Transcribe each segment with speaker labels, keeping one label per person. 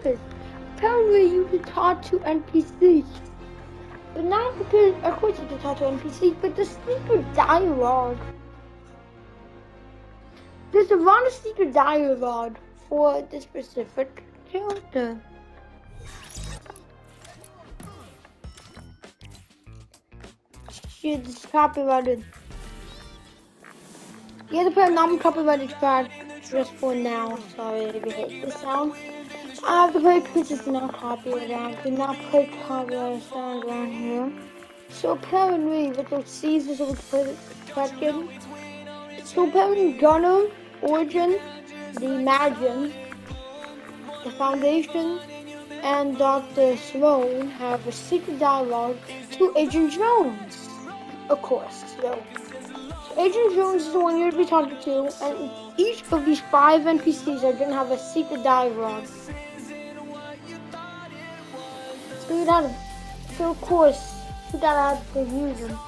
Speaker 1: this. Apparently you can talk to NPCs. But not because, of course you can talk to NPCs, but the secret dialogue. There's a lot of secret dialogue for this specific character. Shit, it's copyrighted. You have to put a non-copyrighted track just for now. Sorry if you hate the sound. I have to put it because it's not copyrighted. I did not put copyrighted sounds around here. So apparently, with those seasons, we put it back in. So apparently, Gunner, Origin, the Imagine, the Foundation, and Dr. Sloan have a secret dialogue to Agent Jones. Of course, so Agent Jones is the one you're going to be talking to, and each of these 5 NPCs are going to have a secret dialogue. So of course, you gotta have to use them.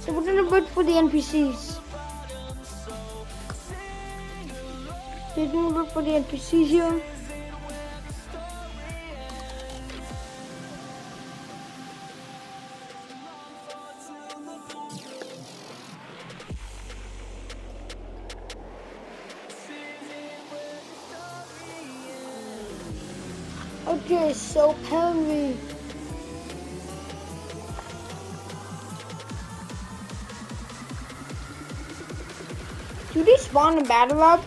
Speaker 1: So we're gonna look for the NPCs. We're gonna look for the NPCs here. Okay, so apparently do they spawn in Battle Lab?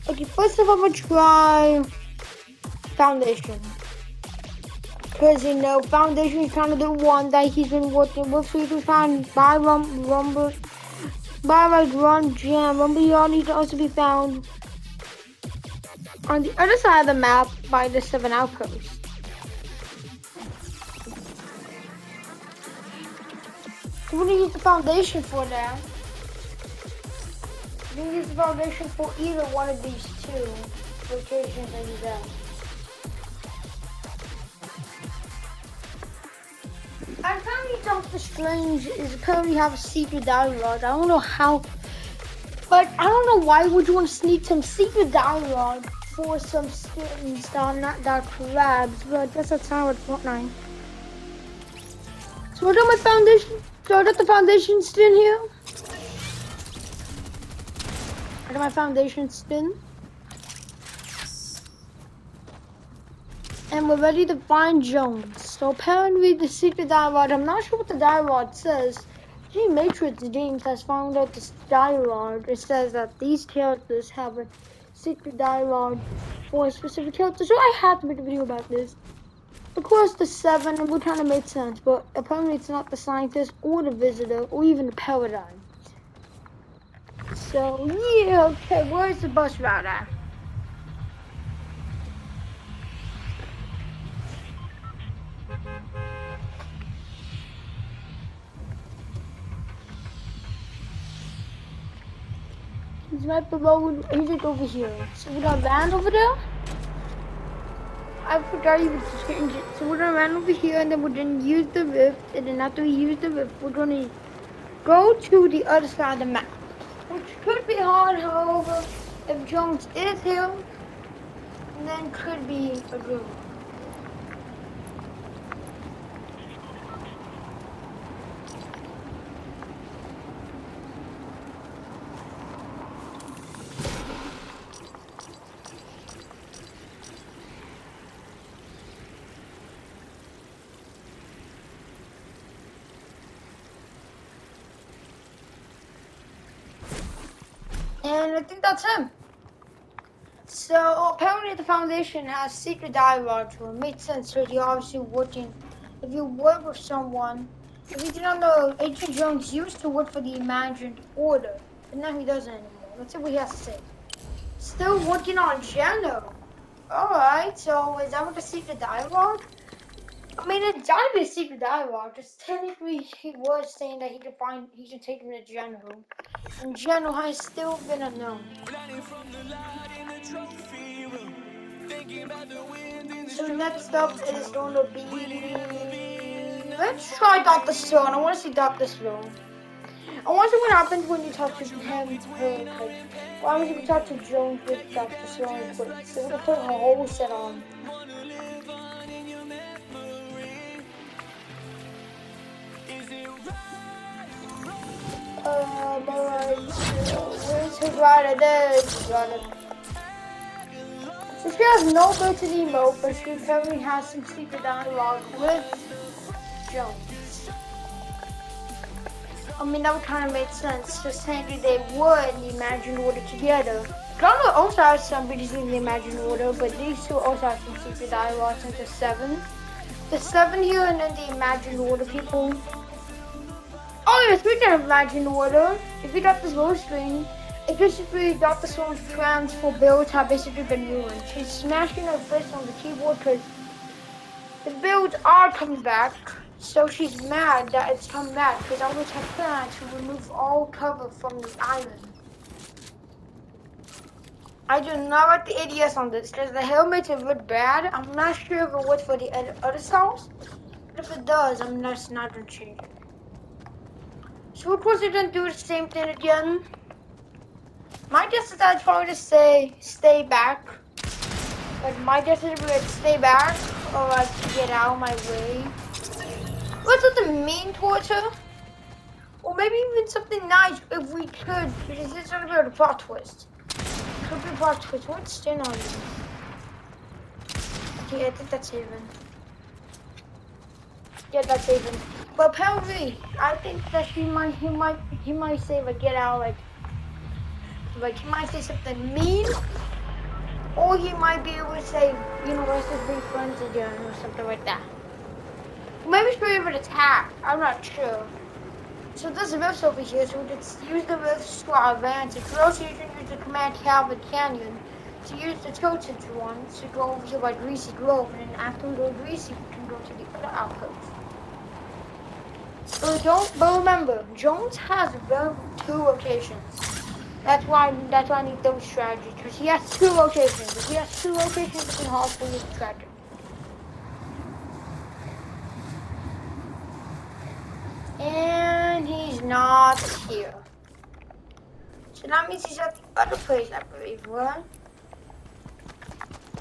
Speaker 1: Okay, first of all, I'm gonna try Foundation. Because, you know, Foundation is kind of the one that he's been working with. So you can find by Rumble, by like Run Jam. Rumble Yard needs to also be found on the other side of the map by the 7 Outposts. So we're gonna use the Foundation for that. We're gonna use the Foundation for either one of these 2 locations that he's at. I found Doctor Strange is apparently have a secret dialogue. I don't know how, but I don't know why would you want to sneak some secret dialogue for some skins that are crabs, but I guess that's how it's Fortnite. So we're done with Foundation. So I got the Foundation skin here. I got my Foundation skin. And we're ready to find Jones. So apparently the secret dialogue, I'm not sure what the dialogue says. G Matrix Games has found out this dialogue. It says that these characters have a secret dialogue for a specific character. So I had to make a video about this. Of course the 7 would kind of make sense, but apparently it's not the scientist or the visitor or even the paradigm. So yeah, okay, where's the bus route at? He's right below, he's like over here. So we're gonna land over there? I forgot you was just getting it. So we're gonna land over here and then we're gonna use the rift. And then after we use the rift, we're gonna go to the other side of the map. Which could be hard, however, if Jones is here, then could be a good one. And I think that's him. So apparently the Foundation has secret dialogue, so it makes sense because you're obviously working. If you work with someone, if you didn't know, Agent Jones used to work for the Imagined Order, but now he doesn't anymore. Let's see what he has to say. Still working on Geno. Alright, so is that what the secret dialogue? I mean, it's gotta be a secret dialogue, because technically he was saying that he can take him to Geno. And Geno has still been unknown. So next up is going to be, let's try Dr. Stone. I want to see Dr. Stone. I want to see what happens when you talk to him, her, like, what happens if you talk to Jones with Dr. Stone and put, so we're going to put her whole set on. Alright, where's her rider? There is her rider. So she has no built-in emote, but she apparently has some secret dialogue with Jones. I mean, that would kind of make sense, just saying they would in the Imagined Order together. Gunner also has somebody in the Imagined Order, but these two also have some secret dialogue since the 7. The 7 here and then the Imagined Order people. Oh yeah, speaking of Imagined Order, if you got this low screen, it's basically Dr. Stone's plans for builds have basically been ruined. She's smashing her fist on the keyboard because the builds are coming back. So she's mad that it's come back because I was her plan to remove all cover from the island. I do not like the ADS on this because the helmets are really bad. I'm not sure if it works for the other styles, but if it does, I'm not going to change it. So of course, we're going to do the same thing again. My guess is I'd probably just say stay back. Like my guess is we're going to stay back or like get out of my way. Let's do the mean towards her. Or maybe even something nice if we could, because this is going to be a plot twist. Could be a plot twist. What's still on you? Okay, I think that's even. Yeah, that's even. But apparently, I think that he might say like get out, like he might say something mean, or he might be able to say, you know, let's just be friends again or something like that. Maybe she'll be able to attack. I'm not sure. So there's a rifts over here, so we can use the rifts to our advantage. We also can use the command Calvin Canyon to use the tilted one to go over here by Greasy Grove, and then after we go to Greasy, we can go to the other outpost. But remember, Jones has 2 locations. That's why I need those strategies, because he has 2 locations. If he has 2 locations, it can hopefully use the strategy. And he's not here. So that means he's at the other place, I believe, right?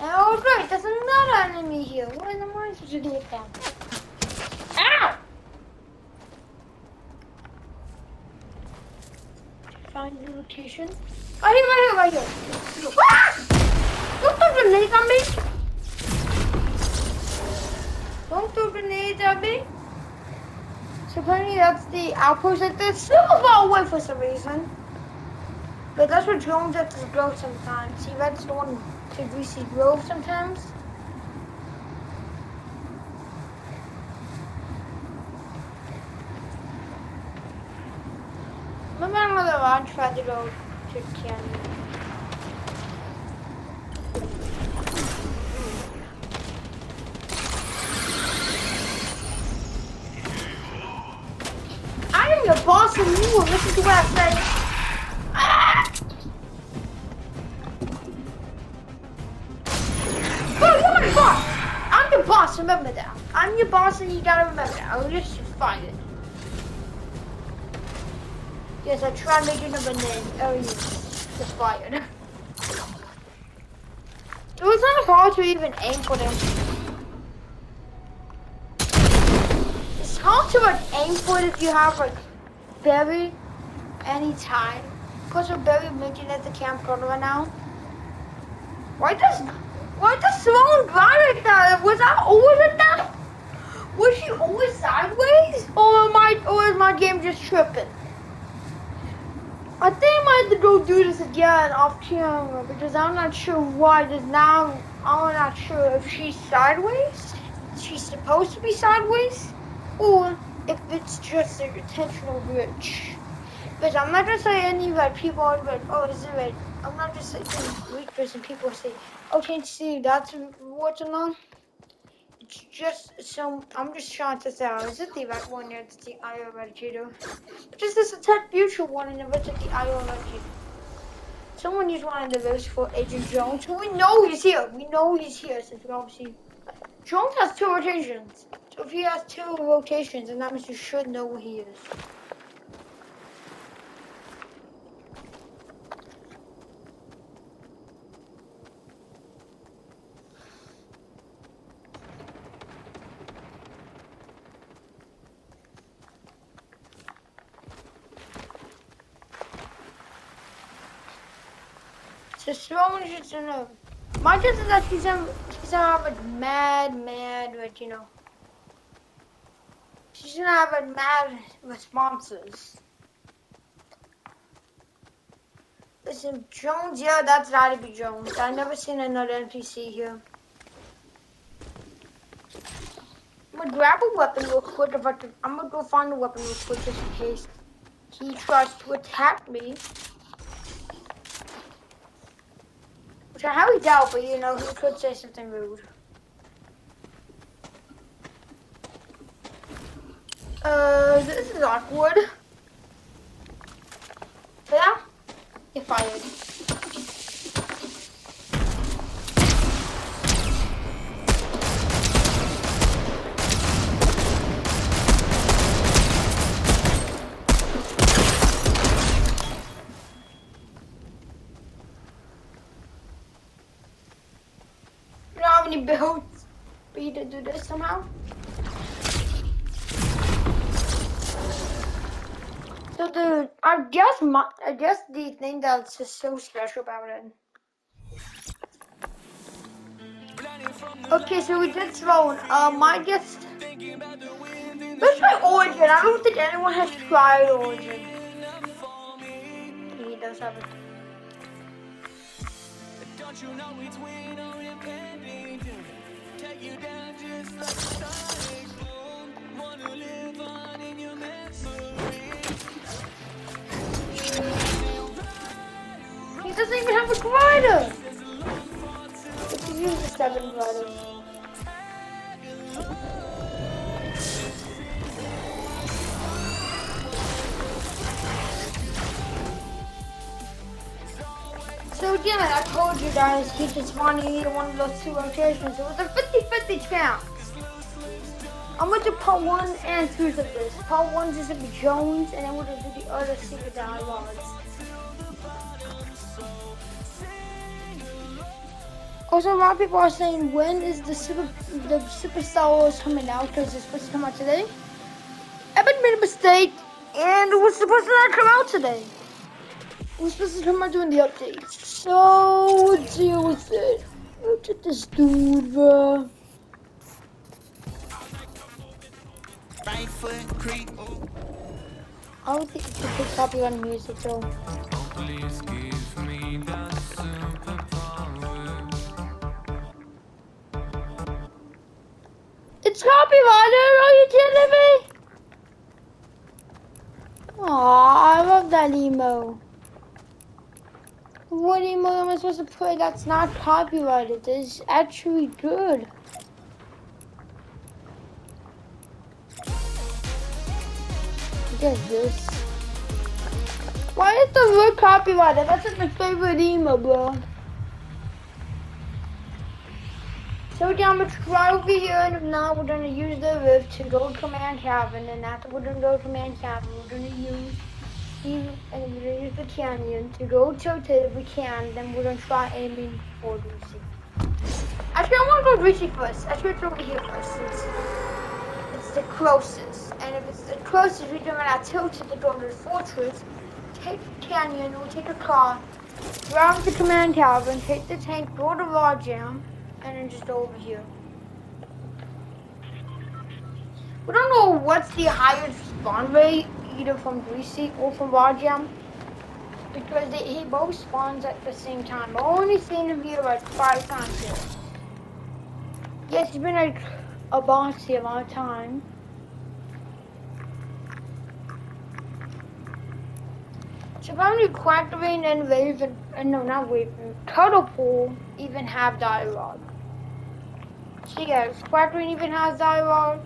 Speaker 1: Oh great, there's another enemy here. What in the morning did you do with them? Ow! Find the location. Right here. Ah! Don't throw grenades on me! Don't throw grenades at me! So apparently that's the outpost that they're super far away for some reason. But that's where Jones has to go sometimes. He lets the one to Greasy Grove sometimes. Remember another launch tried to go to Canyon. I am your boss and you will listen to what I say. Ah! Oh, you're my boss! I'm your boss, remember that. I'm your boss and you gotta remember that. I'll just fight it. Yes, I tried making a banana. Oh, yes. Just fired. It was not hard to even aim for them. It's hard to like aim for it if you have like Barry anytime. Plus with Barry making at the camcorder right now. Why does Simone drive like that? Was I always like that? Was she always sideways? Or is my game just tripping? I think I might have to go do this again off camera because I'm not sure why. Because now I'm not sure if she's sideways. She's supposed to be sideways, or if it's just an intentional glitch. Because I'm not just saying any like people are like, oh, is it like? I'm not just saying weakness and people say, oh, can't you see that's what's on? It's just some. I'm just trying to say, is it the right one? It's the IO Eradicator. Just this attack future one, and if it's the IO Eradicator. Someone needs one of the votes for Agent Jones, who we know he's here. We know he's here since we obviously... Jones has 2 rotations. So if he has 2 rotations, then that means you should know where he is. So someone should know. My guess is that he's gonna have a mad, like, you know. She's gonna have a mad responses. Listen, Jones, yeah, that's gotta be Jones. I've never seen another NPC here. I'm gonna grab a weapon real quick. I'm gonna go find a weapon real quick just in case he tries to attack me. Which I highly doubt, but you know, he could say something rude. This is awkward. Yeah? You're fired. You don't have any builds for you to do this somehow? So dude, I guess the thing that's just so special about it. Okay, so we did Throne. I guess let's try Origin. I don't think anyone has tried Origin. He does have it. Don't you know it's when on your pending? Take you down just like a sonic boom. Wanna live on in your memory. He doesn't even have a glider. Let's use the 7 gliders. So again, I told you guys he just wanted either one of those 2 rotations. It was a 50-50 chance. I'm gonna do part 1 and 2 of this. Part 1 is gonna be Jones, and then we're gonna do the other secret dialogues. Also, a lot of people are saying, when is the Super Star Wars coming out? Because it's supposed to come out today. Evan made a mistake, and it was supposed to not come out today. We're supposed to come out doing the updates. So, we'll deal with it. Look at this dude, bro. Right foot creep. I don't think you should put copyright music, though. Please give me that superpower. It's copyrighted, are you kidding me? Aw, I love that emo. What emo am I supposed to play that's not copyrighted? It's actually good. Look at this. Why is the word copyrighted? That's like my favorite emo, bro. So we're gonna try over here, and now we're gonna use the rift to go to command cabin, and after we're gonna go to command cabin, we're gonna use the canyon to go tilt it if we can, then we're gonna try aiming for Lucy. Actually, I wanna go to Lucy first. Actually, it's over here first, since it's the closest. And if it's the closest, we're gonna tilt it to go to the fortress, take the canyon, we'll take a car, grab the command cabin, take the tank, go to Raw Jam, and then just over here. We don't know what's the highest spawn rate, either from Greasy or from Rajam, because he both spawns at the same time. I've only seen him here like 5 times here. Yes, he's been like a boss here a lot of time. So apparently Quackling and Raven, no, not Raven, Cuddlepool even have dialogue. So yes, Quackling even has dialogue.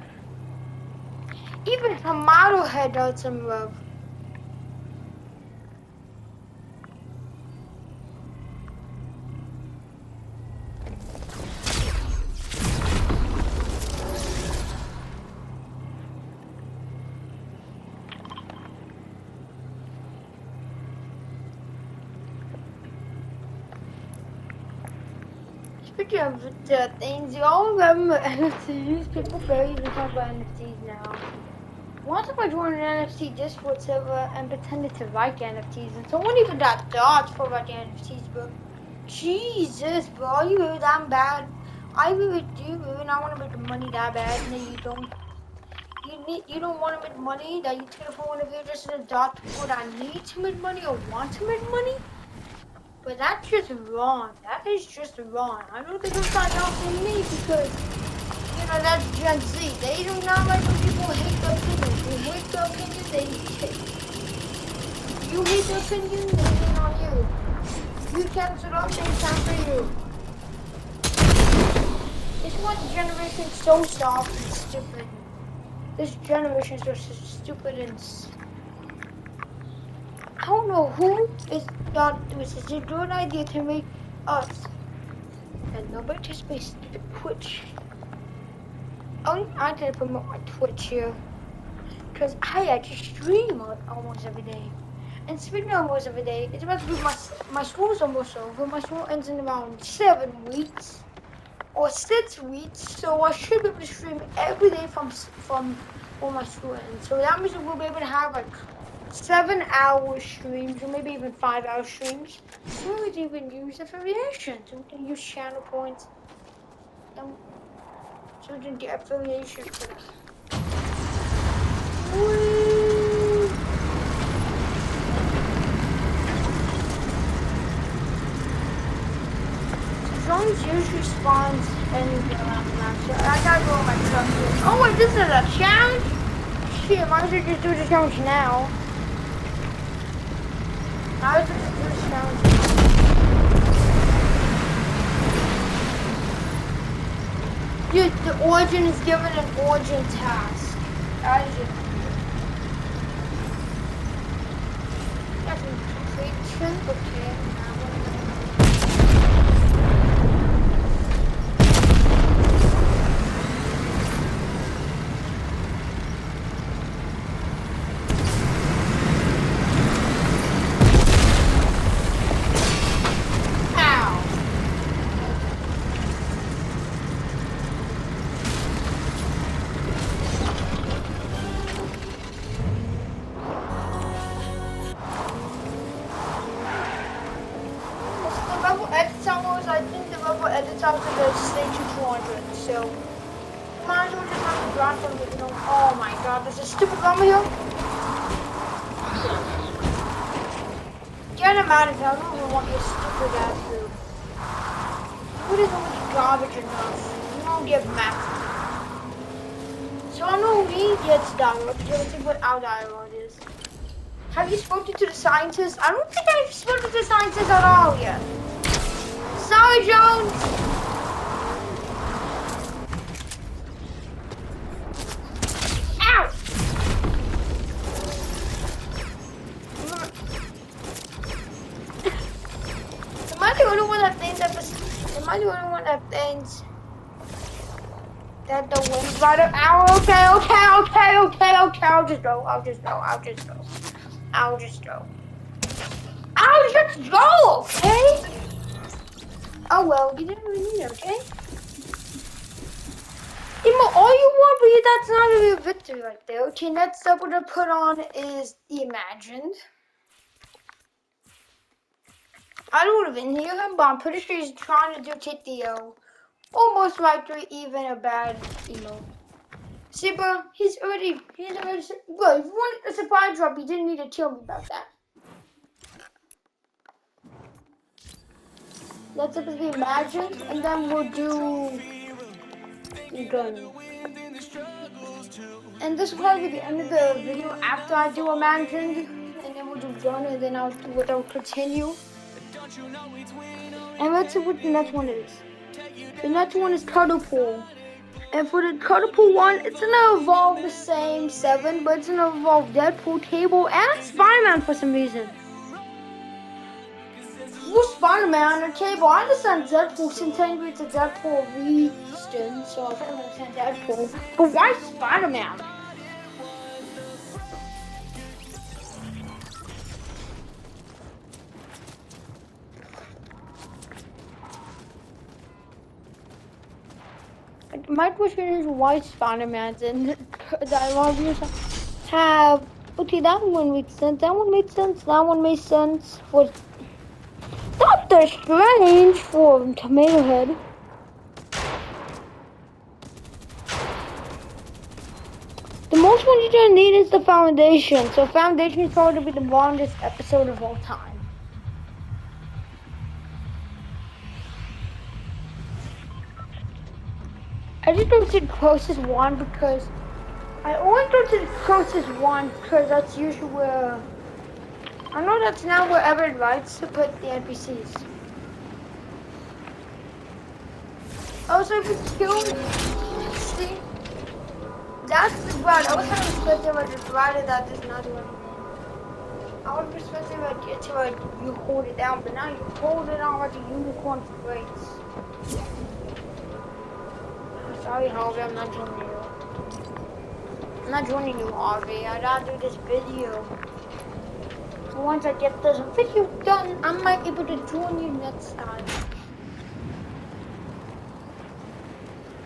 Speaker 1: Even Tomato Head does some love. Speaking of the things, you all remember NFTs? People barely even talk about NFTs now. One time I joined an NFT Discord server and pretended to like NFTs, and someone even got doxxed for about the NFTs, bro. Jesus, bro, you really that bad? I really do really not want to make money that bad. No, you don't. You don't want to make money that you take it for one of you just an adult people that need to make money or want to make money? But that's just wrong. That is just wrong. I don't think it's not enough for me because, that's Gen Z. They do not like when people hate their opinions. They hate their opinion, they hate. You hate their opinion, they hate on you. You cancel out, they cancel you. This one generation is so soft and stupid. This generation is just stupid and I don't know who is thought it was such a good idea to make us and nobody just makes stupid Twitch. I gotta promote my Twitch here because I actually stream almost every day. And speaking of almost every day, it's about to be my school's almost over. My school ends in around 7 weeks or 6 weeks, so I should be able to stream every day from when my school ends. So that means we'll be able to have like 7-hour streams or maybe even 5-hour streams. So we can even use affiliations. So we can use channel points. So we can get affiliations for this. Drones usually spawns anywhere around the map, so I gotta go on my truck here. Oh wait, this is a challenge? Shit, might as well just do the challenge now. I was just do the challenge. Dude, the Origin is given an Origin task. That is it. That's a completion, okay. I think the level edits out to the stage 200, so might as well just have the ground from it, Oh my god, there's a stupid llama here. Get him out of here, I don't even want your stupid ass food. Food isn't really garbage enough. You won't get math. So I know he gets dialogue, because let's see what our dialogue is. Have you spoken to the scientists? I don't think I've spoken to the scientists at all yet. Sorry, Jones! Ow! Am I the only one that thinks that the wind's right up? Ow, okay. I'll just go. I'll just go, okay? Oh well, you didn't really need it, okay? All you want, but that's not a real victory right there. Okay, next up we're gonna put on is the Imagined. I don't even hear him, but I'm pretty sure he's trying to take the or most likely even a bad emo. See, bro, he's already, bro, if you wanted a supply drop, you didn't need to tell me about that. Let's up the Imagined, and then we'll do the gun. And this will probably be the end of the video after I do Imagined, and then we'll do gun, and then I'll continue. And let's see what the next one is. The next one is Cuddle Pool. And for the Cuddle Pool one, it's gonna evolve the same 7, but it's gonna evolve Deadpool, Cable, and Spider-Man for some reason. Who's Spider-Man or Cable? I understand Deadpool since technically it's a Deadpool region, so I can understand Deadpool. But why Spider-Man? My question is why Spider-Man's in that Marvel have okay, that one makes sense. That one made sense. That one made sense for Doctor Strange for Tomato Head. The most one you're gonna need is the Foundation. So Foundation is probably gonna be the longest episode of all time. I just go to the closest one because I only go to the closest one because that's usually where I know that's now where Everett likes to put the NPCs. Also, if you kill, see, that's the ground. I was kind of expecting like the provided that there's another one. I was expecting like it to like you hold it down, but now you hold it on like a unicorn's grace. Sorry, Harvey, I'm not joining you. I'm not joining you, Harvey. I gotta do this video. Once I get this video done, I might be able to join you next time.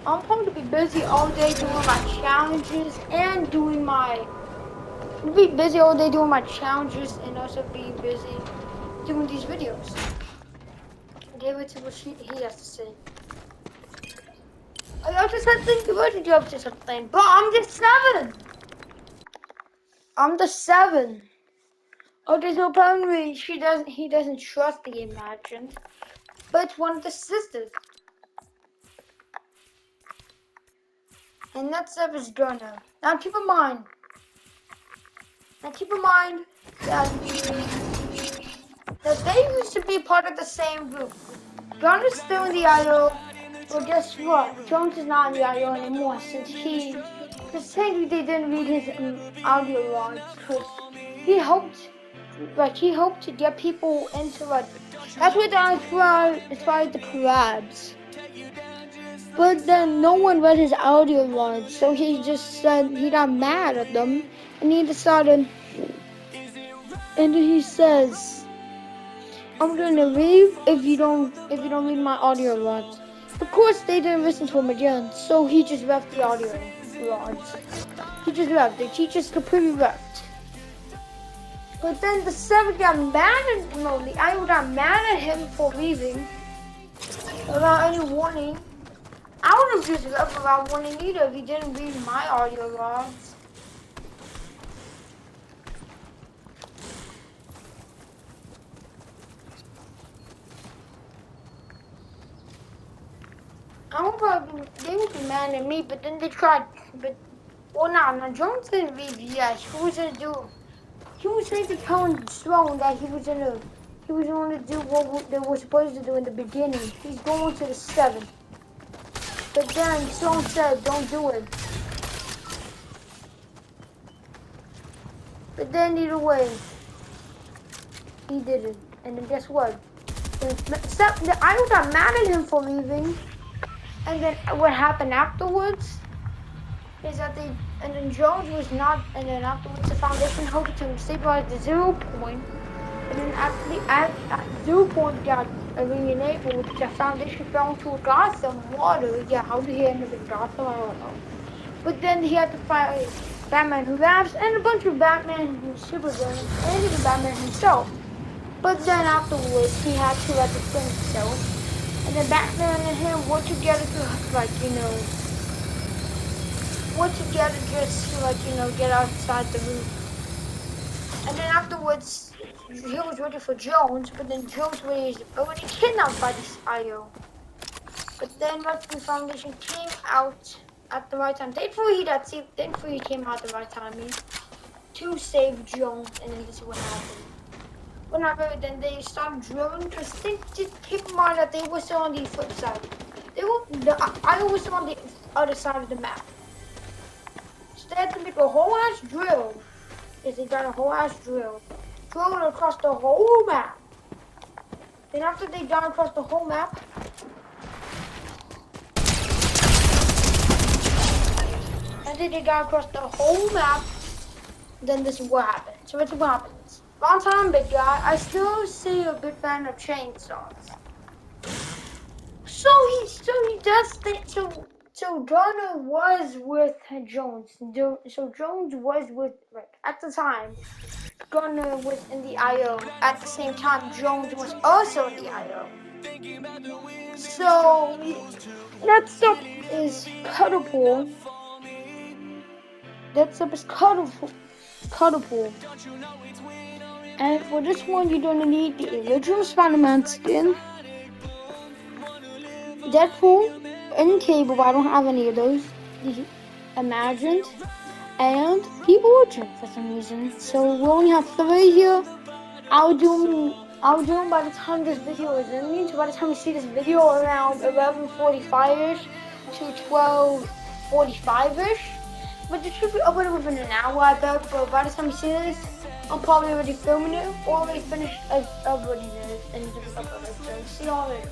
Speaker 1: I'm going to be busy all day doing my challenges and doing my... I'll be busy all day doing my challenges and also be busy doing these videos. David, see what he has to say. I also said think about the job to something, but I'm the 7. I'm the 7. Okay, so apparently he doesn't trust the Imagined, but it's one of the sisters. And that stuff is gonna. Now keep in mind that they used to be part of the same group. Gunner is still in the IO, but guess what? Jones is not in the IO anymore since technically they didn't read his audio logs because he hoped to get people into like, that's what as far as the crabs. But then no one read his audio logs, so he just said he got mad at them, and he decided, and he says, "I'm gonna leave if you don't read my audio logs." Of course, they didn't listen to him again, so he just left the audio logs. He just left. The teachers completely left. But then the 7 got mad at the IO got mad at him for leaving without any warning. I would have just left without warning either if he didn't read my audio logs. They would be mad at me, but then they tried, no, Jones didn't read yes. He was gonna do, he was trying to tell Sloan that he was gonna do what they were supposed to do in the beginning. He's going to the 7. But then Sloan said, don't do it. But then either way, he did it. And then guess what? I got mad at him for leaving. And then what happened afterwards is that and then Jones was not, and then afterwards the Foundation hoped to stabilize the 0 point. And then at 0 point got re-enabled, the Foundation fell into a Gotham water. Yeah, how did he end up in Gotham? I don't know. But then he had to fight Batman Who Laughs and a bunch of Batman and supervillains and even Batman himself. But then afterwards he had to defend himself. And then Batman and him worked together to get outside the roof. And then afterwards he was ready for Jones, but then Jones was already kidnapped by this IO. But then Rescue Foundation came out at the right time. Thankfully he came out at the right time to save Jones, and then this is what happened. But not really, then they started drilling, because just keep in mind that they were still on the flip side. I was still on the other side of the map. So they had to make a whole ass drill. Yes, they got a whole ass drill. Drilling across the whole map. Then after they got across the whole map, then this is what happened. So this is what happens. Long time, big guy. I still see a big fan of chainsaws. So he does think so. So Garner was with Jones. So Jones was with Rick at the time. Garner was in the IO. At the same time, Jones was also in the IO. So next up is Cuddlepool. Next up is Cuddlepool. And for this one, you're gonna need the original Spider-Man skin, Deadpool, and Cable, but I don't have any of those. The Imagined, and People Watching for some reason. So we only have 3 here. I'll do them by the time this video is ending. So by the time you see this video, around 11:45ish to 12:45ish. But it should be uploaded within an hour, I bet. But by the time you see this, I'm probably already filming it or already finished uploading it and just uploaded it. So see y'all later.